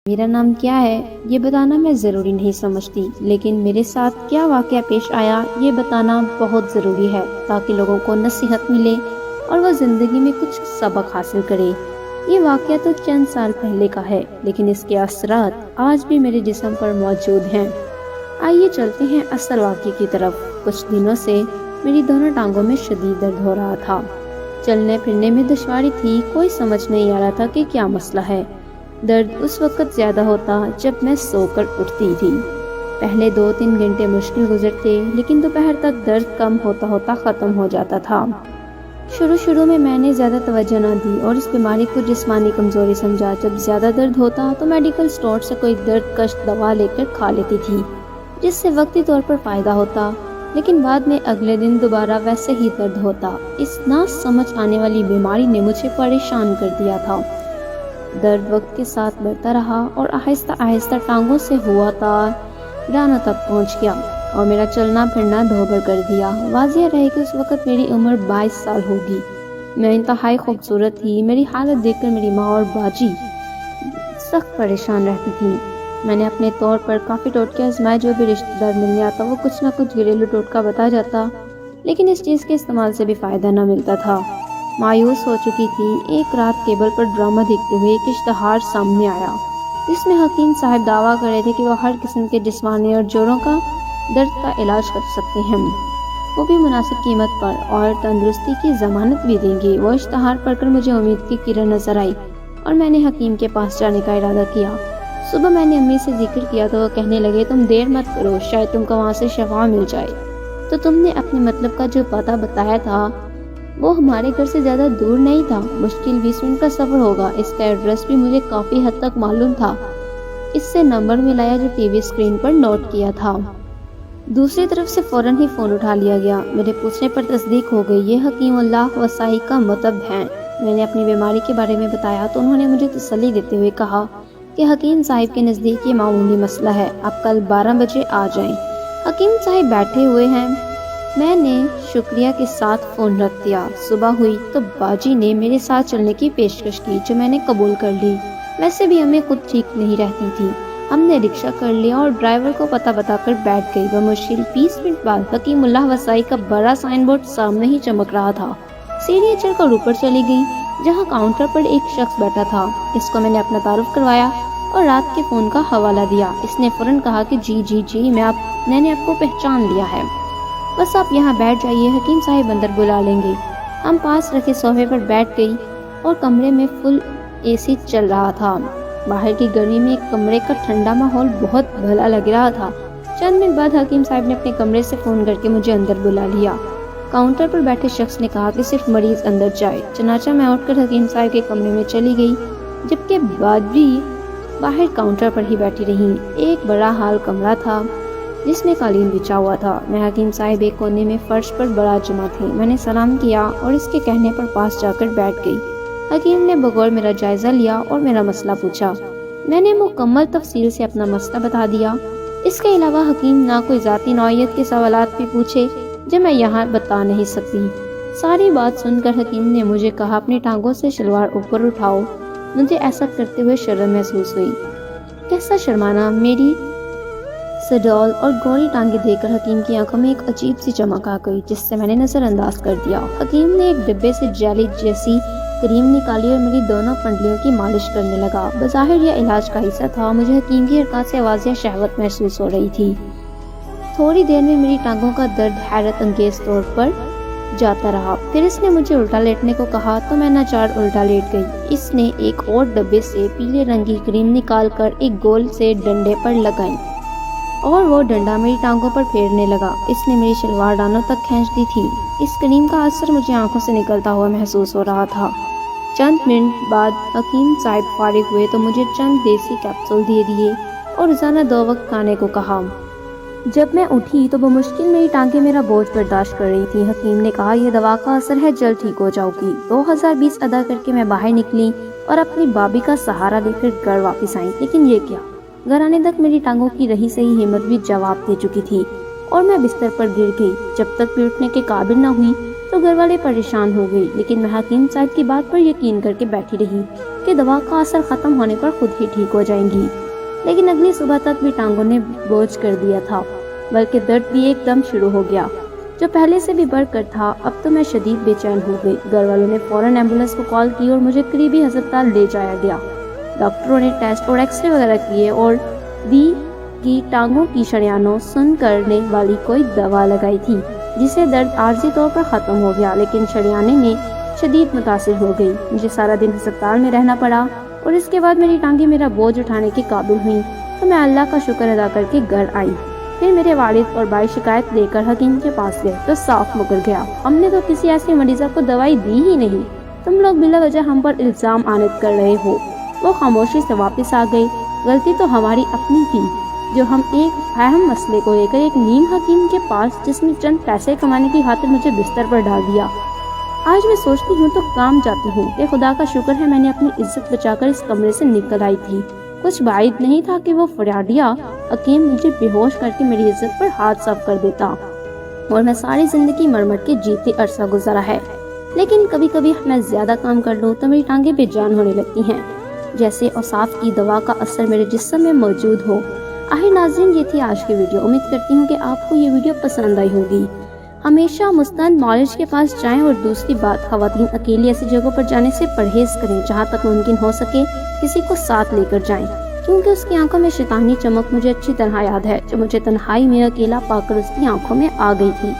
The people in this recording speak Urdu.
میرا نام کیا ہے یہ بتانا میں ضروری نہیں سمجھتی، لیکن میرے ساتھ کیا واقعہ پیش آیا یہ بتانا بہت ضروری ہے تاکہ لوگوں کو نصیحت ملے اور وہ زندگی میں کچھ سبق حاصل کرے۔ یہ واقعہ تو چند سال پہلے کا ہے، لیکن اس کے اثرات آج بھی میرے جسم پر موجود ہیں۔ آئیے چلتے ہیں اصل واقعے کی طرف۔ کچھ دنوں سے میری دونوں ٹانگوں میں شدید درد ہو رہا تھا۔ چلنے پھرنے میں دشواری تھی، کوئی سمجھ نہیں آ رہا تھا کہ کیا مسئلہ ہے۔ درد اس وقت زیادہ ہوتا جب میں سو کر اٹھتی تھی۔ پہلے 2-3 گھنٹے مشکل گزرتے، لیکن دوپہر تک درد کم ہوتا ہوتا ختم ہو جاتا تھا۔ شروع میں نے زیادہ توجہ نہ دی اور اس بیماری کو جسمانی کمزوری سمجھا۔ جب زیادہ درد ہوتا تو میڈیکل سٹور سے کوئی درد کش دوا لے کر کھا لیتی تھی، جس سے وقتی طور پر فائدہ ہوتا، لیکن بعد میں اگلے دن دوبارہ ویسے ہی درد ہوتا۔ اس نہ سمجھ آنے والی بیماری نے مجھے پریشان کر دیا تھا۔ درد وقت کے ساتھ بڑھتا رہا اور آہستہ آہستہ ٹانگوں سے ہوا تار رانوں تک پہنچ گیا اور میرا چلنا پھرنا دھوبر کر دیا۔ واضح رہے کہ اس وقت میری عمر 22 سال ہوگی۔ میں انتہائی خوبصورت تھی۔ میری حالت دیکھ کر میری ماں اور باجی سخت پریشان رہتی تھی۔ میں نے اپنے طور پر کافی ٹوٹکے آزمائے، جو بھی رشتہ دار مل جاتا وہ کچھ نہ کچھ گھریلو ٹوٹکا بتا جاتا، لیکن اس چیز کے استعمال سے بھی فائدہ نہ ملتا تھا۔ مایوس ہو چکی تھی۔ ایک رات کیبل پر ڈرامہ دیکھتے ہوئے ایک اشتہار سامنے آیا، جس میں حکیم صاحب دعویٰ کر رہے تھے کہ وہ ہر قسم کے جسمانی اور جوڑوں کا درد کا علاج کر سکتے ہیں، وہ بھی مناسب قیمت پر، اور تندرستی کی ضمانت بھی دیں گے۔ وہ اشتہار پڑھ کر مجھے امید کی کرن نظر آئی اور میں نے حکیم کے پاس جانے کا ارادہ کیا۔ صبح میں نے امی سے ذکر کیا تو وہ کہنے لگے، تم دیر مت کرو، شاید تم کو وہاں سے شفا مل جائے۔ تو تم نے اپنے مطلب کا جو پتہ بتایا تھا وہ ہمارے گھر سے زیادہ دور نہیں تھا، مشکل 20 منٹ کا سفر ہوگا۔ اس کا ایڈریس بھی مجھے کافی حد تک معلوم تھا۔ اس سے نمبر ملایا جو ٹی وی اسکرین پر نوٹ کیا تھا۔ دوسری طرف سے فوراً ہی فون اٹھا لیا گیا۔ میرے پوچھنے پر تصدیق ہو گئی، یہ حکیم اللہ وسائی کا مطب ہیں۔ میں نے اپنی بیماری کے بارے میں بتایا تو انہوں نے مجھے تسلی دیتے ہوئے کہا کہ حکیم صاحب کے نزدیک یہ معمولی مسئلہ ہے، آپ کل 12 بجے آ جائیں۔ حکیم صاحب بیٹھے ہوئے ہیں۔ میں نے شکریہ کے ساتھ فون رکھ دیا۔ صبح ہوئی تو باجی نے میرے ساتھ چلنے کی پیشکش کی، جو میں نے قبول کر لی۔ ویسے بھی ہمیں خود ٹھیک نہیں رہتی تھی۔ ہم نے رکشہ کر لیا اور ڈرائیور کو پتہ بتا کر بیٹھ گئی۔ بمشکل 20 منٹ بعد حکیم اللہ وسائی کا بڑا سائن بورڈ سامنے ہی چمک رہا تھا۔ سیڑھیاں چڑھ کر اوپر چلی گئی، جہاں کاؤنٹر پر ایک شخص بیٹھا تھا۔ اس کو میں نے اپنا تعارف کروایا اور رات کے فون کا حوالہ دیا۔ اس نے فوراً کہا کہ جی میں نے آپ کو پہچان لیا ہے، بس آپ یہاں بیٹھ جائیے، حکیم صاحب اندر بلا لیں گے۔ ہم پاس رکھے صوفے پر بیٹھ گئی اور کمرے میں فل اے سی چل رہا تھا۔ باہر کی گرمی میں ایک کمرے کا ٹھنڈا ماحول بہت بھلا لگ رہا تھا۔ چند منٹ بعد حکیم صاحب نے اپنے کمرے سے فون کر کے مجھے اندر بلا لیا۔ کاؤنٹر پر بیٹھے شخص نے کہا کہ صرف مریض اندر جائے۔ چنانچہ میں اٹھ کر حکیم صاحب کے کمرے میں چلی گئی، جبکہ باجی باہر کاؤنٹر پر ہی بیٹھی رہی۔ ایک بڑا ہال کمرہ تھا جس میں قالین بچھا ہوا تھا۔ میں حکیم صاحب ایک کونے میں فرش پر بڑا جمع تھے۔ میں نے سلام کیا اور اس کے کہنے پر پاس جا کر بیٹھ گئی۔ حکیم نے بغور میرا جائزہ لیا اور میرا مسئلہ پوچھا۔ میں نے مکمل تفصیل سے اپنا مسئلہ بتا دیا۔ اس کے علاوہ حکیم نہ کوئی ذاتی نوعیت کے سوالات بھی پوچھے جو میں یہاں بتا نہیں سکتی۔ ساری بات سن کر حکیم نے مجھے کہا، اپنی ٹانگوں سے شلوار اوپر اٹھاؤ۔ مجھے ایسا کرتے ہوئے شرم محسوس ہوئی۔ کیسا شرمانا! میری سڈول اور گوری ٹانگیں دیکھ کر حکیم کی آنکھوں میں ایک عجیب سی چمک آ گئی، جس سے میں نے نظر انداز کر دیا۔ حکیم نے ایک ڈبے سے جیلی جیسی کریم نکالی اور میری دونوں پنڈلیوں کی مالش کرنے لگا۔ بظاہر یہ علاج کا حصہ تھا۔ مجھے حکیم کی حرکات سے واضح شہوت محسوس ہو رہی تھی۔ تھوڑی دیر میں میری ٹانگوں کا درد حیرت انگیز طور پر جاتا رہا۔ پھر اس نے مجھے الٹا لیٹنے کو کہا تو میں ناچار الٹا لیٹ گئی۔ اس نے ایک اور ڈبے سے پیلے رنگ کی کریم نکال کر ایک گول سے ڈنڈے پر لگائی اور وہ ڈنڈا میری ٹانگوں پر پھیرنے لگا۔ اس نے میری شلوار ڈانوں تک کھینچ دی تھی۔ اس کریم کا اثر مجھے آنکھوں سے نکلتا ہوا محسوس ہو رہا تھا۔ چند منٹ بعد حکیم صاحب فارغ ہوئے تو مجھے چند دیسی کیپسول دے دیے اور روزانہ 2 وقت کھانے کو کہا۔ جب میں اٹھی تو بمشکل میری ٹانگیں میرا بوجھ برداشت کر رہی تھی۔ حکیم نے کہا، یہ دوا کا اثر ہے، جلد ٹھیک ہو جاؤ گی۔ 2020 ادا کر کے میں باہر نکلی اور اپنی بابی کا سہارا لے کر گھر واپس آئی۔ لیکن یہ کیا! گھر آنے تک میری ٹانگوں کی رہی سہی ہمت بھی جواب دے چکی تھی اور میں بستر پر گر گئی۔ جب تک بھی اٹھنے کے قابل نہ ہوئی تو گھر والے پریشان ہو گئی، لیکن میں حکیم صاحب کی بات پر یقین کر کے بیٹھی رہی کہ دوا کا اثر ختم ہونے پر خود ہی ٹھیک ہو جائیں گی۔ لیکن اگلی صبح تک بھی ٹانگوں نے بوجھ کر دیا تھا، بلکہ درد بھی ایک دم شروع ہو گیا جو پہلے سے بھی بڑھ کر تھا۔ اب تو میں شدید بے چین ہو گئی۔ گھر والوں نے فوراً ایمبولینس کو کال کی اور مجھے قریبی ہسپتال لے جایا گیا۔ ڈاکٹروں نے ٹیسٹ اور ایکس رے وغیرہ کیے اور دی کی ٹانگوں کی شریانوں سن کرنے والی کوئی دوا لگائی تھی، جس سے درد عارضی طور پر ختم ہو گیا، لیکن شریانیں نے شدید متاثر ہو گئی۔ مجھے سارا دن ہسپتال میں رہنا پڑا اور اس کے بعد میری ٹانگیں میرا بوجھ اٹھانے کے قابل ہوئیں تو میں اللہ کا شکر ادا کر کے گھر آئی۔ پھر میرے والد اور بھائی شکایت لے کر حکیم کے پاس گئے تو صاف مکر گیا، ہم نے تو کسی ایسے مریضہ کو دوائی دی ہی نہیں، تم لوگ بلا وجہ ہم پر الزام عائد کر رہے ہو۔ وہ خاموشی سے واپس آ گئی۔ غلطی تو ہماری اپنی تھی جو ہم ایک اہم مسئلے کو لے کر ایک نیم حکیم کے پاس، جس نے چند پیسے کمانے کی خاطر مجھے بستر پر ڈال دیا۔ آج میں سوچتی ہوں تو کام جاتی ہوں کہ خدا کا شکر ہے میں نے اپنی عزت بچا کر اس کمرے سے نکل آئی تھی۔ کچھ بعید نہیں تھا کہ وہ فریادیہ حکیم مجھے بے ہوش کر کے میری عزت پر ہاتھ صاف کر دیتا اور میں ساری زندگی مرمر کے جیتے عرصہ گزارا ہے۔ لیکن کبھی کبھی میں زیادہ کام کر لوں تو میری ٹانگیں بے جان ہونے لگتی ہیں، جیسے اوصاف کی دوا کا اثر میرے جسم میں موجود ہو۔ آخر ناظرین، یہ تھی آج کی ویڈیو۔ امید کرتی ہوں کہ آپ کو یہ ویڈیو پسند آئی ہوگی۔ ہمیشہ مستند معالج کے پاس جائیں، اور دوسری بات، خواتین اکیلی ایسی جگہوں پر جانے سے پرہیز کریں۔ جہاں تک ممکن ہو سکے کسی کو ساتھ لے کر جائیں، کیونکہ اس کی آنکھوں میں شیطانی چمک مجھے اچھی طرح یاد ہے، جو مجھے تنہائی میں اکیلا پا کر اس کی آنکھوں میں آ گئی تھی۔